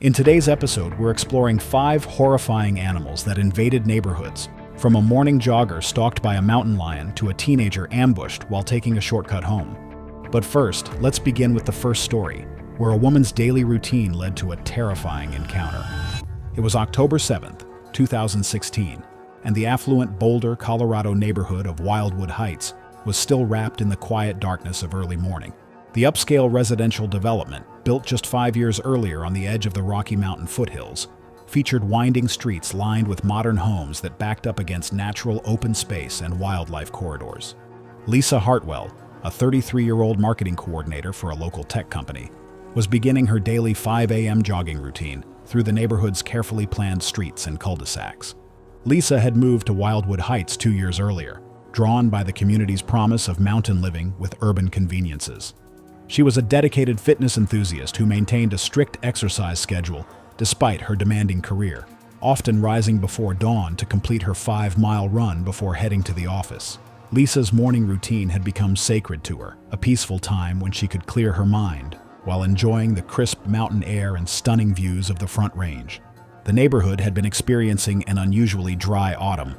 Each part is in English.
In today's episode, we're exploring 5 horrifying animals that invaded neighborhoods, from a morning jogger stalked by a mountain lion to a teenager ambushed while taking a shortcut home. But first, let's begin with the first story, where a woman's daily routine led to a terrifying encounter. It was October 7th, 2016, and the affluent Boulder, Colorado neighborhood of Wildwood Heights was still wrapped in the quiet darkness of early morning. The upscale residential development, built just 5 years earlier on the edge of the Rocky Mountain foothills, featured winding streets lined with modern homes that backed up against natural open space and wildlife corridors. Lisa Hartwell, a 33-year-old marketing coordinator for a local tech company, was beginning her daily 5 a.m. jogging routine through the neighborhood's carefully planned streets and cul-de-sacs. Lisa had moved to Wildwood Heights 2 years earlier, drawn by the community's promise of mountain living with urban conveniences. She was a dedicated fitness enthusiast who maintained a strict exercise schedule despite her demanding career, often rising before dawn to complete her 5-mile run before heading to the office. Lisa's morning routine had become sacred to her, a peaceful time when she could clear her mind while enjoying the crisp mountain air and stunning views of the Front Range. The neighborhood had been experiencing an unusually dry autumn,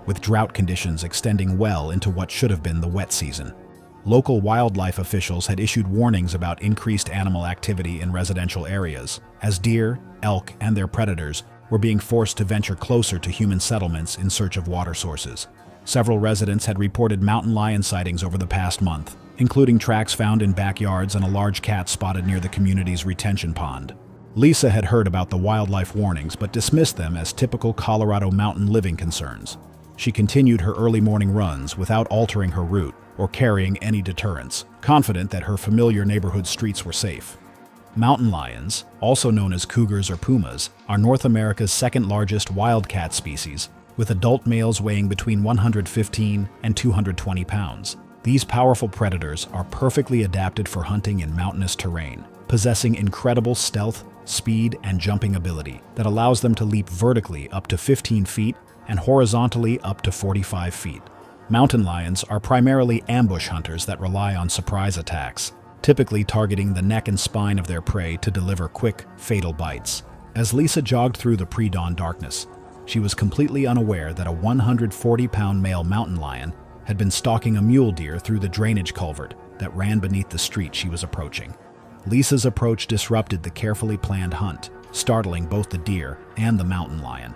with drought conditions extending well into what should have been the wet season. Local wildlife officials had issued warnings about increased animal activity in residential areas, as deer, elk, and their predators were being forced to venture closer to human settlements in search of water sources. Several residents had reported mountain lion sightings over the past month, including tracks found in backyards and a large cat spotted near the community's retention pond. Lisa had heard about the wildlife warnings but dismissed them as typical Colorado mountain living concerns. She continued her early morning runs without altering her route or carrying any deterrents, confident that her familiar neighborhood streets were safe. Mountain lions, also known as cougars or pumas, are North America's second-largest wildcat species, with adult males weighing between 115 and 220 pounds. These powerful predators are perfectly adapted for hunting in mountainous terrain, possessing incredible stealth, speed, and jumping ability that allows them to leap vertically up to 15 feet and horizontally up to 45 feet. Mountain lions are primarily ambush hunters that rely on surprise attacks, typically targeting the neck and spine of their prey to deliver quick, fatal bites. As Lisa jogged through the pre-dawn darkness, she was completely unaware that a 140-pound male mountain lion had been stalking a mule deer through the drainage culvert that ran beneath the street she was approaching. Lisa's approach disrupted the carefully planned hunt, startling both the deer and the mountain lion.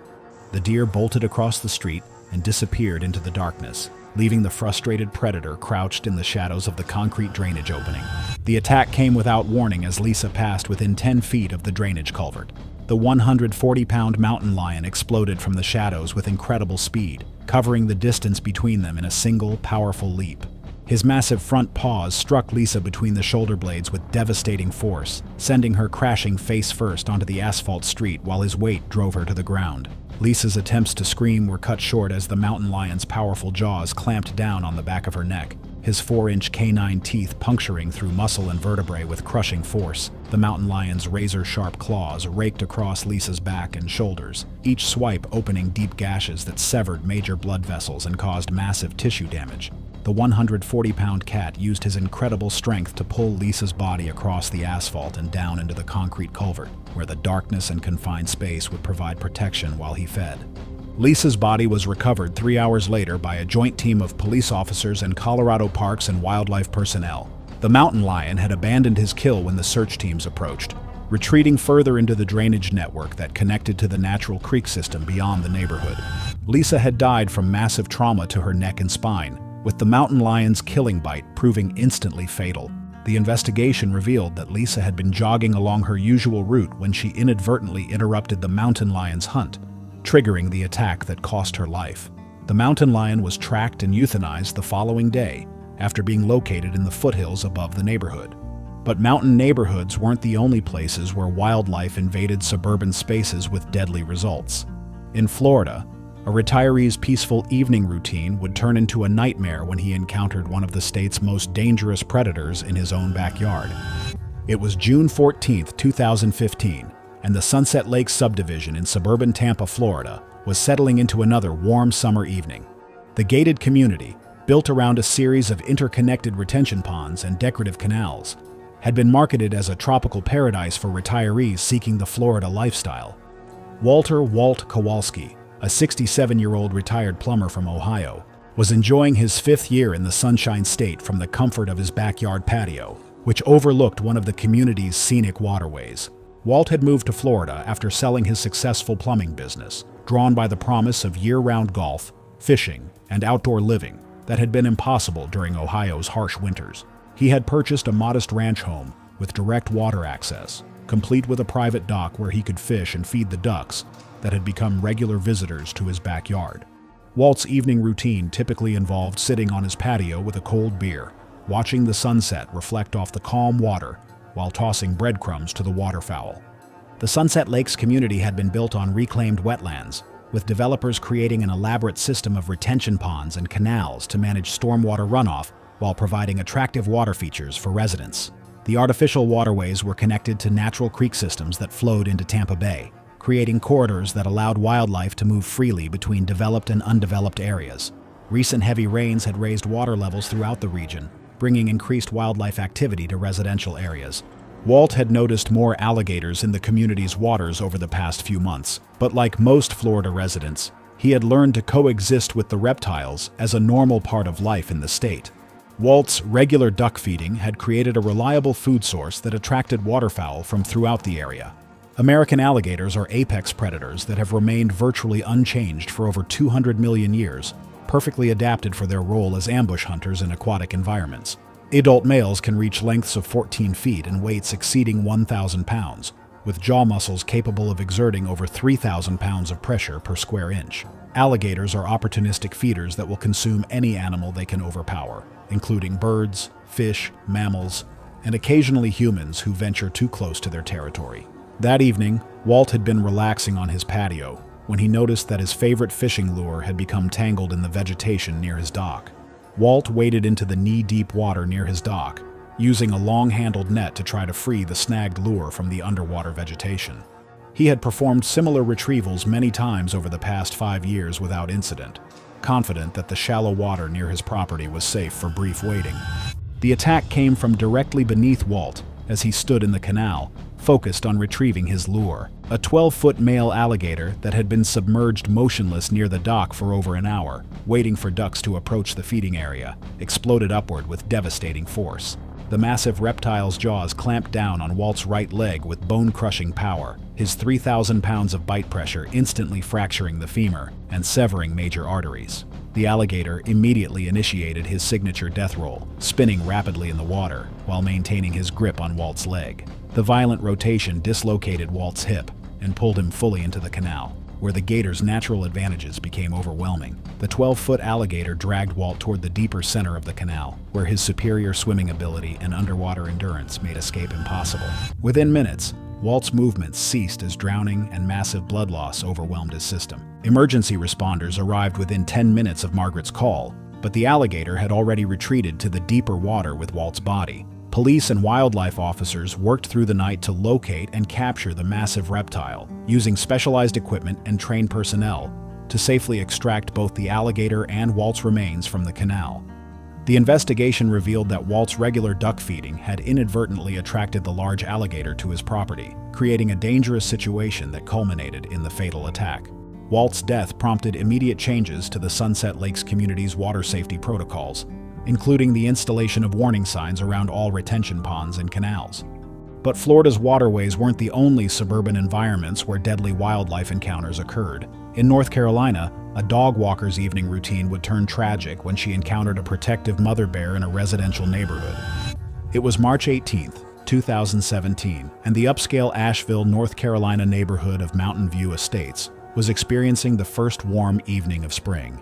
The deer bolted across the street and disappeared into the darkness, leaving the frustrated predator crouched in the shadows of the concrete drainage opening. The attack came without warning as Lisa passed within 10 feet of the drainage culvert. The 140-pound mountain lion exploded from the shadows with incredible speed, covering the distance between them in a single, powerful leap. His massive front paws struck Lisa between the shoulder blades with devastating force, sending her crashing face first onto the asphalt street while his weight drove her to the ground. Lisa's attempts to scream were cut short as the mountain lion's powerful jaws clamped down on the back of her neck, his 4-inch canine teeth puncturing through muscle and vertebrae with crushing force. The mountain lion's razor-sharp claws raked across Lisa's back and shoulders, each swipe opening deep gashes that severed major blood vessels and caused massive tissue damage. The 140-pound cat used his incredible strength to pull Lisa's body across the asphalt and down into the concrete culvert, where the darkness and confined space would provide protection while he fed. Lisa's body was recovered 3 hours later by a joint team of police officers and Colorado Parks and Wildlife personnel. The mountain lion had abandoned his kill when the search teams approached, retreating further into the drainage network that connected to the natural creek system beyond the neighborhood. Lisa had died from massive trauma to her neck and spine, with the mountain lion's killing bite proving instantly fatal. The investigation revealed that Lisa had been jogging along her usual route when she inadvertently interrupted the mountain lion's hunt, triggering the attack that cost her life. The mountain lion was tracked and euthanized the following day after being located in the foothills above the neighborhood. But mountain neighborhoods weren't the only places where wildlife invaded suburban spaces with deadly results. In Florida, a retiree's peaceful evening routine would turn into a nightmare when he encountered one of the state's most dangerous predators in his own backyard. It was June 14, 2015, and the Sunset Lake subdivision in suburban Tampa, Florida, was settling into another warm summer evening. The gated community, built around a series of interconnected retention ponds and decorative canals, had been marketed as a tropical paradise for retirees seeking the Florida lifestyle. Walter Walt Kowalski, a 67-year-old retired plumber from Ohio, was enjoying his 5th year in the Sunshine State from the comfort of his backyard patio, which overlooked one of the community's scenic waterways. Walt had moved to Florida after selling his successful plumbing business, drawn by the promise of year-round golf, fishing, and outdoor living that had been impossible during Ohio's harsh winters. He had purchased a modest ranch home with direct water access, complete with a private dock where he could fish and feed the ducks that had become regular visitors to his backyard. Walt's evening routine typically involved sitting on his patio with a cold beer, watching the sunset reflect off the calm water while tossing breadcrumbs to the waterfowl. The Sunset Lakes community had been built on reclaimed wetlands, with developers creating an elaborate system of retention ponds and canals to manage stormwater runoff while providing attractive water features for residents. The artificial waterways were connected to natural creek systems that flowed into Tampa Bay, creating corridors that allowed wildlife to move freely between developed and undeveloped areas. Recent heavy rains had raised water levels throughout the region, bringing increased wildlife activity to residential areas. Walt had noticed more alligators in the community's waters over the past few months, but like most Florida residents, he had learned to coexist with the reptiles as a normal part of life in the state. Walt's regular duck feeding had created a reliable food source that attracted waterfowl from throughout the area. American alligators are apex predators that have remained virtually unchanged for over 200 million years, perfectly adapted for their role as ambush hunters in aquatic environments. Adult males can reach lengths of 14 feet and weights exceeding 1,000 pounds, with jaw muscles capable of exerting over 3,000 pounds of pressure per square inch. Alligators are opportunistic feeders that will consume any animal they can overpower, including birds, fish, mammals, and occasionally humans who venture too close to their territory. That evening, Walt had been relaxing on his patio when he noticed that his favorite fishing lure had become tangled in the vegetation near his dock. Walt waded into the knee-deep water near his dock, using a long-handled net to try to free the snagged lure from the underwater vegetation. He had performed similar retrievals many times over the past 5 years without incident, confident that the shallow water near his property was safe for brief wading. The attack came from directly beneath Walt as he stood in the canal, focused on retrieving his lure. A 12-foot male alligator that had been submerged motionless near the dock for over an hour, waiting for ducks to approach the feeding area, exploded upward with devastating force. The massive reptile's jaws clamped down on Walt's right leg with bone-crushing power, his 3,000 pounds of bite pressure instantly fracturing the femur and severing major arteries. The alligator immediately initiated his signature death roll, spinning rapidly in the water while maintaining his grip on Walt's leg. The violent rotation dislocated Walt's hip and pulled him fully into the canal, where the gator's natural advantages became overwhelming. The 12-foot alligator dragged Walt toward the deeper center of the canal, where his superior swimming ability and underwater endurance made escape impossible. Within minutes, Walt's movements ceased as drowning and massive blood loss overwhelmed his system. Emergency responders arrived within 10 minutes of Margaret's call, but the alligator had already retreated to the deeper water with Walt's body. Police and wildlife officers worked through the night to locate and capture the massive reptile, using specialized equipment and trained personnel to safely extract both the alligator and Walt's remains from the canal. The investigation revealed that Walt's regular duck feeding had inadvertently attracted the large alligator to his property, creating a dangerous situation that culminated in the fatal attack. Walt's death prompted immediate changes to the Sunset Lakes community's water safety protocols, including the installation of warning signs around all retention ponds and canals. But Florida's waterways weren't the only suburban environments where deadly wildlife encounters occurred. In North Carolina, a dog walker's evening routine would turn tragic when she encountered a protective mother bear in a residential neighborhood. It was March 18, 2017, and the upscale Asheville, North Carolina neighborhood of Mountain View Estates was experiencing the first warm evening of spring.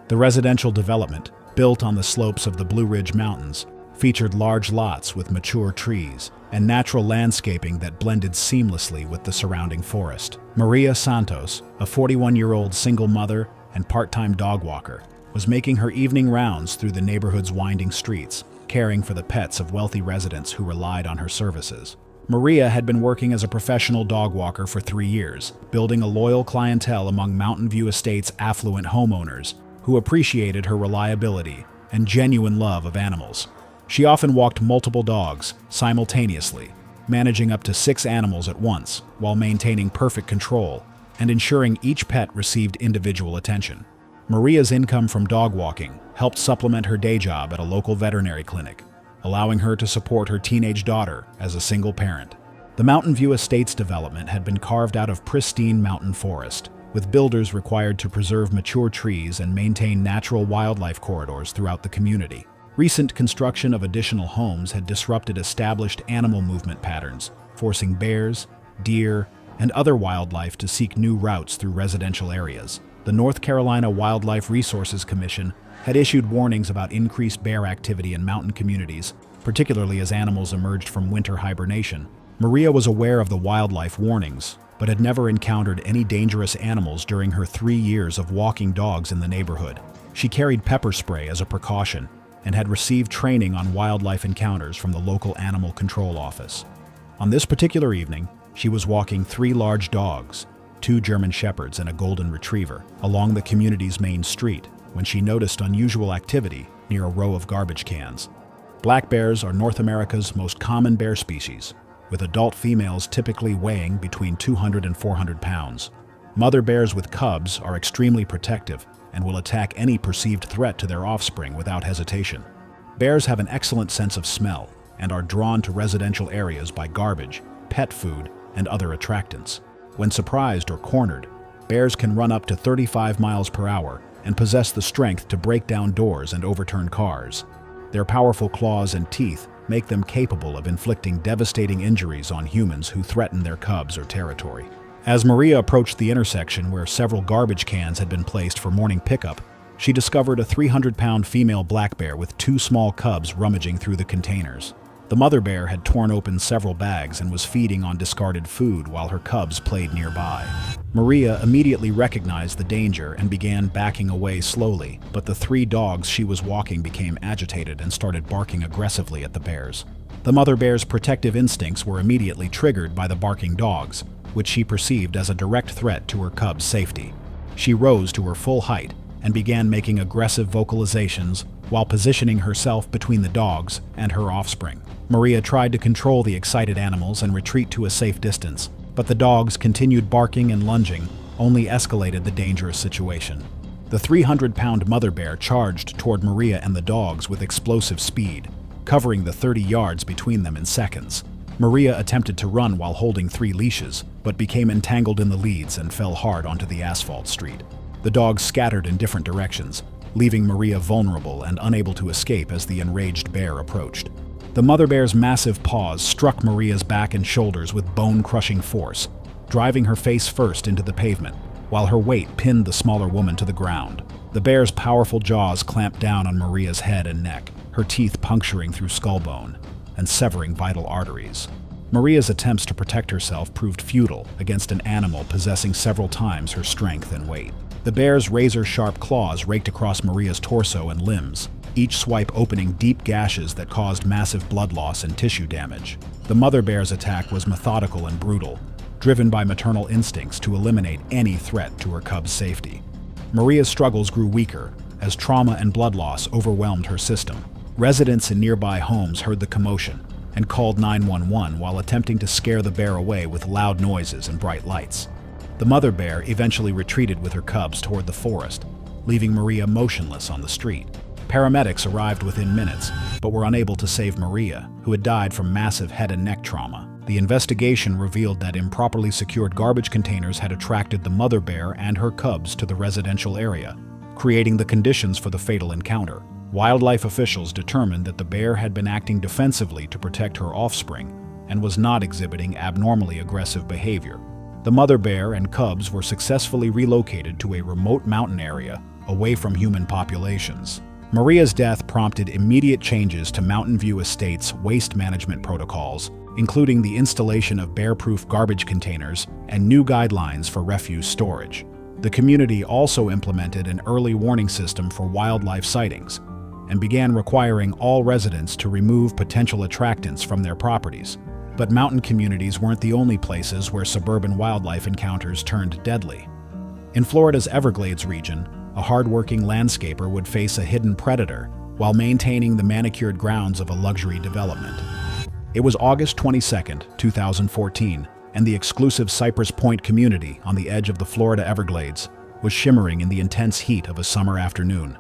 The residential development, built on the slopes of the Blue Ridge Mountains, featured large lots with mature trees and natural landscaping that blended seamlessly with the surrounding forest. Maria Santos, a 41-year-old single mother and part-time dog walker, was making her evening rounds through the neighborhood's winding streets, caring for the pets of wealthy residents who relied on her services. Maria had been working as a professional dog walker for 3 years, building a loyal clientele among Mountain View Estate's affluent homeowners who appreciated her reliability and genuine love of animals. She often walked multiple dogs simultaneously, managing up to 6 animals at once while maintaining perfect control and ensuring each pet received individual attention. Maria's income from dog walking helped supplement her day job at a local veterinary clinic, allowing her to support her teenage daughter as a single parent. The Mountain View Estates development had been carved out of pristine mountain forest, with builders required to preserve mature trees and maintain natural wildlife corridors throughout the community. Recent construction of additional homes had disrupted established animal movement patterns, forcing bears, deer, and other wildlife to seek new routes through residential areas. The North Carolina Wildlife Resources Commission had issued warnings about increased bear activity in mountain communities, particularly as animals emerged from winter hibernation. Maria was aware of the wildlife warnings, but had never encountered any dangerous animals during her 3 years of walking dogs in the neighborhood. She carried pepper spray as a precaution and had received training on wildlife encounters from the local animal control office. On this particular evening, she was walking 3 large dogs, 2 German Shepherds and a Golden Retriever, along the community's main street when she noticed unusual activity near a row of garbage cans. Black bears are North America's most common bear species, with adult females typically weighing between 200 and 400 pounds. Mother bears with cubs are extremely protective and will attack any perceived threat to their offspring without hesitation. Bears have an excellent sense of smell and are drawn to residential areas by garbage, pet food, and other attractants. When surprised or cornered, bears can run up to 35 miles per hour and possess the strength to break down doors and overturn cars. Their powerful claws and teeth make them capable of inflicting devastating injuries on humans who threaten their cubs or territory. As Maria approached the intersection where several garbage cans had been placed for morning pickup, she discovered a 300-pound female black bear with 2 small cubs rummaging through the containers. The mother bear had torn open several bags and was feeding on discarded food while her cubs played nearby. Maria immediately recognized the danger and began backing away slowly, but the 3 dogs she was walking became agitated and started barking aggressively at the bears. The mother bear's protective instincts were immediately triggered by the barking dogs, which she perceived as a direct threat to her cubs' safety. She rose to her full height and began making aggressive vocalizations while positioning herself between the dogs and her offspring. Maria tried to control the excited animals and retreat to a safe distance, but the dogs continued barking and lunging, only escalated the dangerous situation. The 300-pound mother bear charged toward Maria and the dogs with explosive speed, covering the 30 yards between them in seconds. Maria attempted to run while holding 3 leashes, but became entangled in the leads and fell hard onto the asphalt street. The dogs scattered in different directions, leaving Maria vulnerable and unable to escape as the enraged bear approached. The mother bear's massive paws struck Maria's back and shoulders with bone-crushing force, driving her face first into the pavement, while her weight pinned the smaller woman to the ground. The bear's powerful jaws clamped down on Maria's head and neck, her teeth puncturing through skull bone and severing vital arteries. Maria's attempts to protect herself proved futile against an animal possessing several times her strength and weight. The bear's razor-sharp claws raked across Maria's torso and limbs, each swipe opening deep gashes that caused massive blood loss and tissue damage. The mother bear's attack was methodical and brutal, driven by maternal instincts to eliminate any threat to her cub's safety. Maria's struggles grew weaker as trauma and blood loss overwhelmed her system. Residents in nearby homes heard the commotion and called 911 while attempting to scare the bear away with loud noises and bright lights. The mother bear eventually retreated with her cubs toward the forest, leaving Maria motionless on the street. Paramedics arrived within minutes, but were unable to save Maria, who had died from massive head and neck trauma. The investigation revealed that improperly secured garbage containers had attracted the mother bear and her cubs to the residential area, creating the conditions for the fatal encounter. Wildlife officials determined that the bear had been acting defensively to protect her offspring and was not exhibiting abnormally aggressive behavior. The mother bear and cubs were successfully relocated to a remote mountain area away from human populations. Maria's death prompted immediate changes to Mountain View Estates' waste management protocols, including the installation of bear-proof garbage containers and new guidelines for refuse storage. The community also implemented an early warning system for wildlife sightings and began requiring all residents to remove potential attractants from their properties. But mountain communities weren't the only places where suburban wildlife encounters turned deadly. In Florida's Everglades region, a hardworking landscaper would face a hidden predator while maintaining the manicured grounds of a luxury development. It was August 22, 2014, and the exclusive Cypress Point community on the edge of the Florida Everglades was shimmering in the intense heat of a summer afternoon.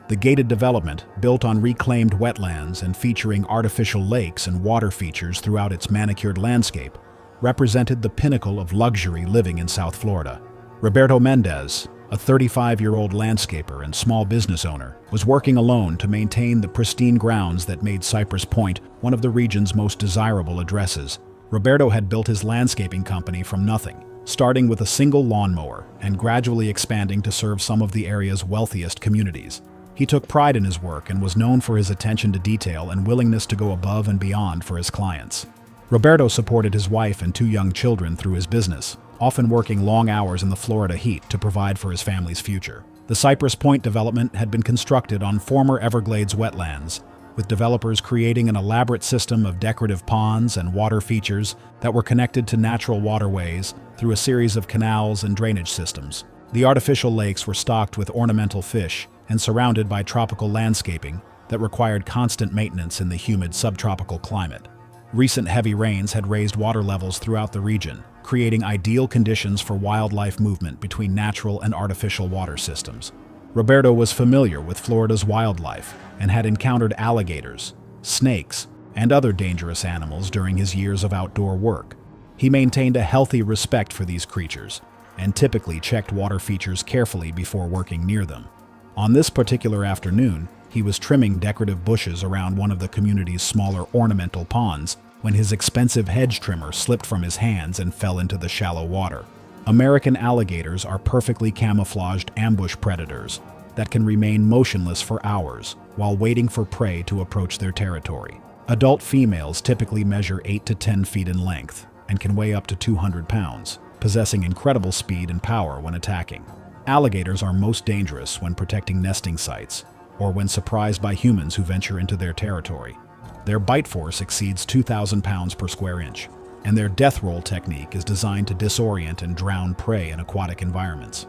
The gated development, built on reclaimed wetlands and featuring artificial lakes and water features throughout its manicured landscape, represented the pinnacle of luxury living in South Florida. Roberto Mendez, a 35-year-old landscaper and small business owner, was working alone to maintain the pristine grounds that made Cypress Point one of the region's most desirable addresses. Roberto had built his landscaping company from nothing, starting with a single lawnmower and gradually expanding to serve some of the area's wealthiest communities. He took pride in his work and was known for his attention to detail and willingness to go above and beyond for his clients. Roberto supported his wife and 2 young children through his business, often working long hours in the Florida heat to provide for his family's future. The Cypress Point development had been constructed on former Everglades wetlands, with developers creating an elaborate system of decorative ponds and water features that were connected to natural waterways through a series of canals and drainage systems. The artificial lakes were stocked with ornamental fish and surrounded by tropical landscaping that required constant maintenance in the humid subtropical climate. Recent heavy rains had raised water levels throughout the region, creating ideal conditions for wildlife movement between natural and artificial water systems. Roberto was familiar with Florida's wildlife and had encountered alligators, snakes, and other dangerous animals during his years of outdoor work. He maintained a healthy respect for these creatures and typically checked water features carefully before working near them. On this particular afternoon, he was trimming decorative bushes around one of the community's smaller ornamental ponds when his expensive hedge trimmer slipped from his hands and fell into the shallow water. American alligators are perfectly camouflaged ambush predators that can remain motionless for hours while waiting for prey to approach their territory. Adult females typically measure 8 to 10 feet in length and can weigh up to 200 pounds, possessing incredible speed and power when attacking. Alligators are most dangerous when protecting nesting sites or when surprised by humans who venture into their territory. Their bite force exceeds 2,000 pounds per square inch, and their death roll technique is designed to disorient and drown prey in aquatic environments.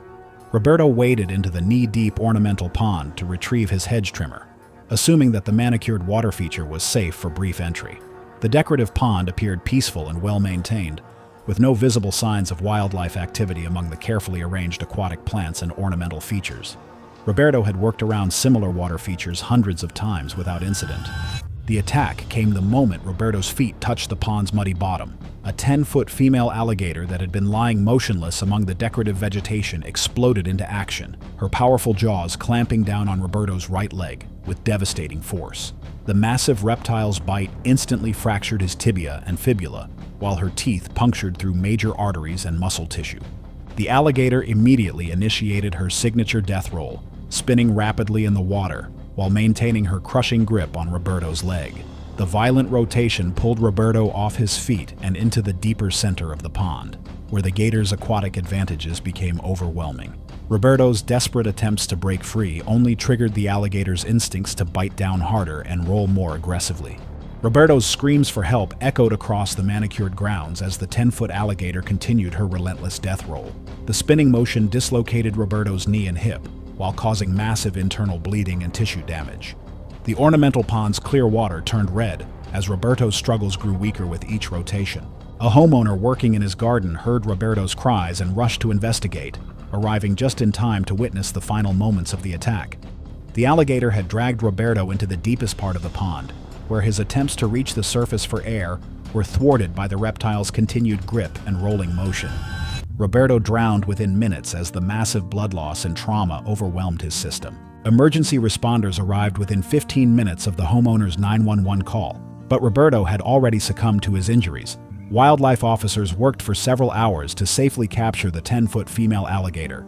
Roberto waded into the knee-deep ornamental pond to retrieve his hedge trimmer, assuming that the manicured water feature was safe for brief entry. The decorative pond appeared peaceful and well-maintained, with no visible signs of wildlife activity among the carefully arranged aquatic plants and ornamental features. Roberto had worked around similar water features hundreds of times without incident. The attack came the moment Roberto's feet touched the pond's muddy bottom. A 10-foot female alligator that had been lying motionless among the decorative vegetation exploded into action, her powerful jaws clamping down on Roberto's right leg with devastating force. The massive reptile's bite instantly fractured his tibia and fibula, while her teeth punctured through major arteries and muscle tissue. The alligator immediately initiated her signature death roll, spinning rapidly in the water while maintaining her crushing grip on Roberto's leg. The violent rotation pulled Roberto off his feet and into the deeper center of the pond, where the gator's aquatic advantages became overwhelming. Roberto's desperate attempts to break free only triggered the alligator's instincts to bite down harder and roll more aggressively. Roberto's screams for help echoed across the manicured grounds as the 10-foot alligator continued her relentless death roll. The spinning motion dislocated Roberto's knee and hip, while causing massive internal bleeding and tissue damage. The ornamental pond's clear water turned red as Roberto's struggles grew weaker with each rotation. A homeowner working in his garden heard Roberto's cries and rushed to investigate, arriving just in time to witness the final moments of the attack. The alligator had dragged Roberto into the deepest part of the pond, where his attempts to reach the surface for air were thwarted by the reptile's continued grip and rolling motion. Roberto drowned within minutes as the massive blood loss and trauma overwhelmed his system. Emergency responders arrived within 15 minutes of the homeowner's 911 call, but Roberto had already succumbed to his injuries. Wildlife officers worked for several hours to safely capture the 10-foot female alligator,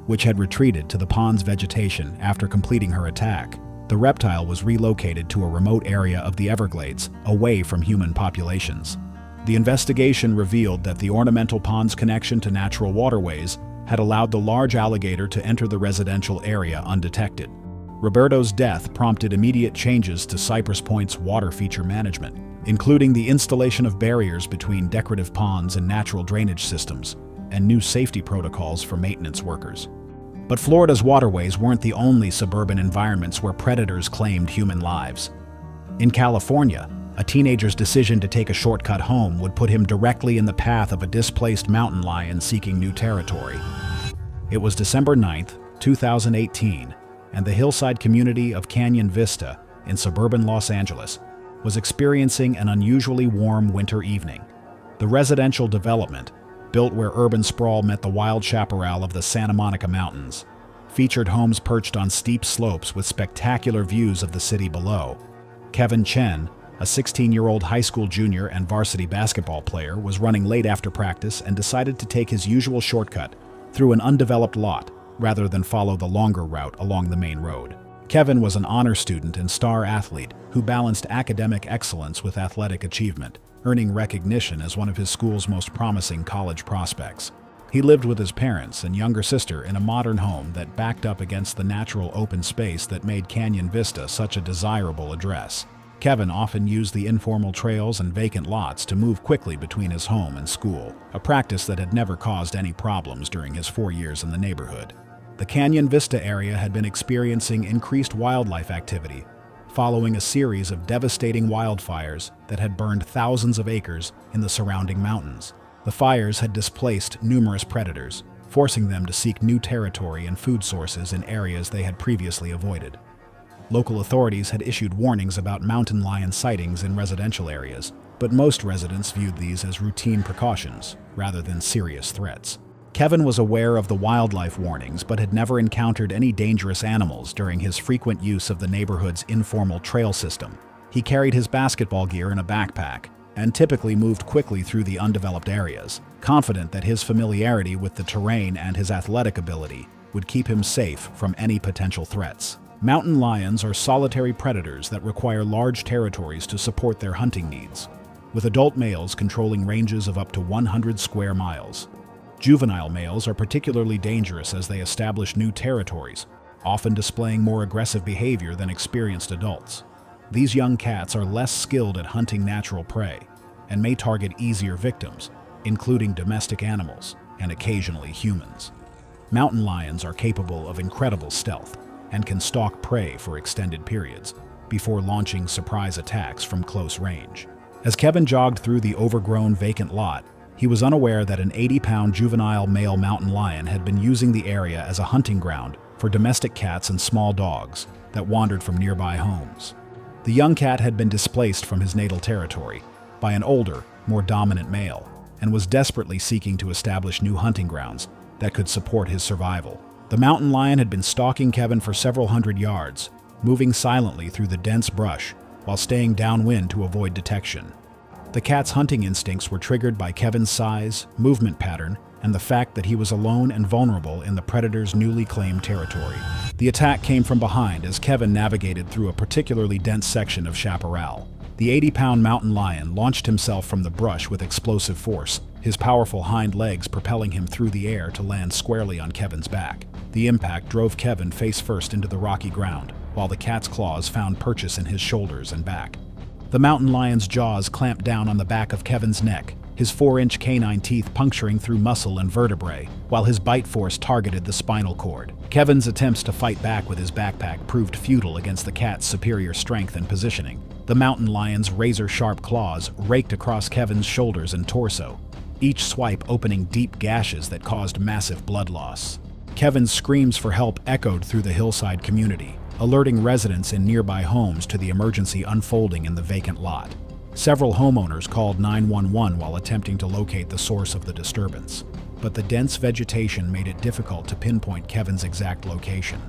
which had retreated to the pond's vegetation after completing her attack. The reptile was relocated to a remote area of the Everglades, away from human populations. The investigation revealed that the ornamental pond's connection to natural waterways had allowed the large alligator to enter the residential area undetected. Roberto's death prompted immediate changes to Cypress Point's water feature management, including the installation of barriers between decorative ponds and natural drainage systems, and new safety protocols for maintenance workers. But Florida's waterways weren't the only suburban environments where predators claimed human lives. In California, a teenager's decision to take a shortcut home would put him directly in the path of a displaced mountain lion seeking new territory. It was December 9, 2018, and the hillside community of Canyon Vista in suburban Los Angeles was experiencing an unusually warm winter evening. The residential development, built where urban sprawl met the wild chaparral of the Santa Monica Mountains, featured homes perched on steep slopes with spectacular views of the city below. Kevin Chen, a 16-year-old high school junior and varsity basketball player, was running late after practice and decided to take his usual shortcut through an undeveloped lot rather than follow the longer route along the main road. Kevin was an honor student and star athlete who balanced academic excellence with athletic achievement, earning recognition as one of his school's most promising college prospects. He lived with his parents and younger sister in a modern home that backed up against the natural open space that made Canyon Vista such a desirable address. Kevin often used the informal trails and vacant lots to move quickly between his home and school, a practice that had never caused any problems during his 4 years in the neighborhood. The Canyon Vista area had been experiencing increased wildlife activity, following a series of devastating wildfires that had burned thousands of acres in the surrounding mountains. The fires had displaced numerous predators, forcing them to seek new territory and food sources in areas they had previously avoided. Local authorities had issued warnings about mountain lion sightings in residential areas, but most residents viewed these as routine precautions rather than serious threats. Kevin was aware of the wildlife warnings but had never encountered any dangerous animals during his frequent use of the neighborhood's informal trail system. He carried his basketball gear in a backpack and typically moved quickly through the undeveloped areas, confident that his familiarity with the terrain and his athletic ability would keep him safe from any potential threats. Mountain lions are solitary predators that require large territories to support their hunting needs, with adult males controlling ranges of up to 100 square miles. Juvenile males are particularly dangerous as they establish new territories, often displaying more aggressive behavior than experienced adults. These young cats are less skilled at hunting natural prey and may target easier victims, including domestic animals and occasionally humans. Mountain lions are capable of incredible stealth and can stalk prey for extended periods before launching surprise attacks from close range. As Kevin jogged through the overgrown vacant lot, he was unaware that an 80-pound juvenile male mountain lion had been using the area as a hunting ground for domestic cats and small dogs that wandered from nearby homes. The young cat had been displaced from his natal territory by an older, more dominant male, and was desperately seeking to establish new hunting grounds that could support his survival. The mountain lion had been stalking Kevin for several hundred yards, moving silently through the dense brush while staying downwind to avoid detection. The cat's hunting instincts were triggered by Kevin's size, movement pattern, and the fact that he was alone and vulnerable in the predator's newly claimed territory. The attack came from behind as Kevin navigated through a particularly dense section of chaparral. The 80-pound mountain lion launched himself from the brush with explosive force, his powerful hind legs propelling him through the air to land squarely on Kevin's back. The impact drove Kevin face first into the rocky ground, while the cat's claws found purchase in his shoulders and back. The mountain lion's jaws clamped down on the back of Kevin's neck, his 4-inch canine teeth puncturing through muscle and vertebrae, while his bite force targeted the spinal cord. Kevin's attempts to fight back with his backpack proved futile against the cat's superior strength and positioning. The mountain lion's razor-sharp claws raked across Kevin's shoulders and torso, each swipe opening deep gashes that caused massive blood loss. Kevin's screams for help echoed through the hillside community, alerting residents in nearby homes to the emergency unfolding in the vacant lot. Several homeowners called 911 while attempting to locate the source of the disturbance, but the dense vegetation made it difficult to pinpoint Kevin's exact location.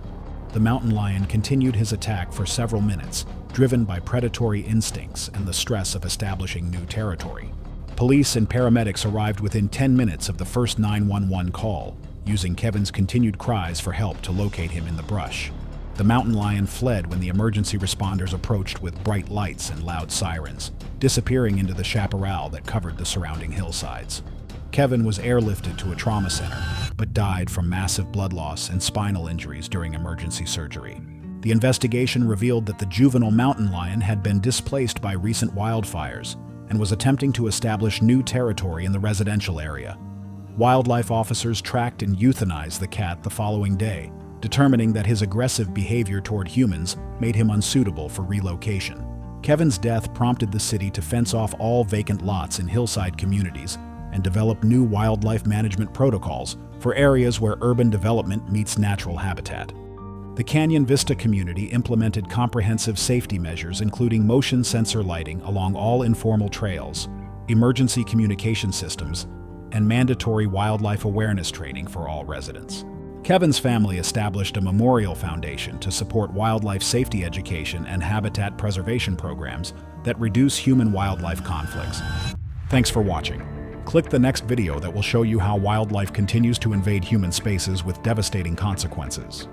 The mountain lion continued his attack for several minutes, driven by predatory instincts and the stress of establishing new territory. Police and paramedics arrived within 10 minutes of the first 911 call, using Kevin's continued cries for help to locate him in the brush. The mountain lion fled when the emergency responders approached with bright lights and loud sirens, disappearing into the chaparral that covered the surrounding hillsides. Kevin was airlifted to a trauma center, but died from massive blood loss and spinal injuries during emergency surgery. The investigation revealed that the juvenile mountain lion had been displaced by recent wildfires and was attempting to establish new territory in the residential area. Wildlife officers tracked and euthanized the cat the following day, determining that his aggressive behavior toward humans made him unsuitable for relocation. Kevin's death prompted the city to fence off all vacant lots in hillside communities and develop new wildlife management protocols for areas where urban development meets natural habitat. The Canyon Vista community implemented comprehensive safety measures including motion sensor lighting along all informal trails, emergency communication systems, and mandatory wildlife awareness training for all residents. Kevin's family established a memorial foundation to support wildlife safety education and habitat preservation programs that reduce human-wildlife conflicts. Thanks for watching. Click the next video that will show you how wildlife continues to invade human spaces with devastating consequences.